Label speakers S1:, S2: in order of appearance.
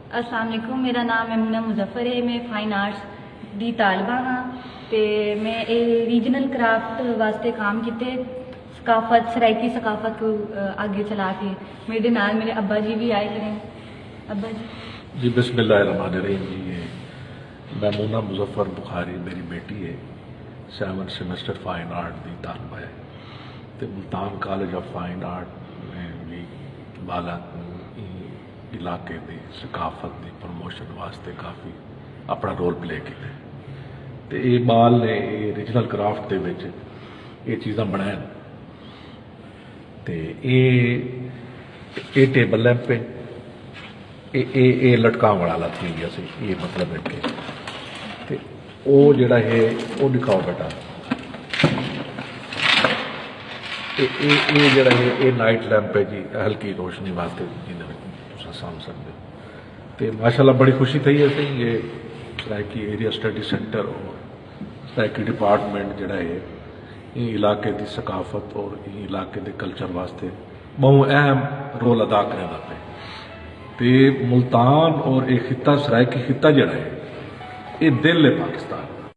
S1: अस्सलाम वालेकुम, मेरा नाम मुमना मुजफ्फर है। मैं फाइन आर्ट्स दी तालबा हाँ ते मैं रीजनल क्राफ्ट वास्ते काम किते, सकाफत सराइकी सकाफत को आगे चला के। मेरे नाल मेरे अब्बा जी भी आए हैं। अब्बा
S2: जी बिस्मिल्लाहिर्रहमानिर्रहीम जी। ये मैं मुमना मुजफ्फर बुखारी मेरी बेटी है, 7th सेमेस्टर फाइन आर्ट की तालबा है तो Multan college of fine art में भी बाला इलाके की सकाफत की प्रमोशन वास्ते काफ़ी अपना रोल प्ले किया तो ये बाल ने रीजनल क्राफ्ट के चीज़ा बनाए तो ये टेबल लैंप है, ये लटकाव वाला थी जैसे ये मतलब है कि वो जड़ा है वो दिखाओ बेटा। ये जड़ा है ये नाइट लैंप है जी, हल्की रोशनी वास्ते जिन्हें समझ सकते हो। तो माशाल्लाह बड़ी खुशी थी असें ये सराइकी एरिया स्टडी सेंटर और सराइकी डिपार्टमेंट जड़ा है ये इलाके की सकाफत और इलाके के कल्चर वास्ते बहुत अहम रोल अदा करना पे। तो मुल्तान और एक खिता सराइकी खिता जड़ा है ये दिल है पाकिस्तान।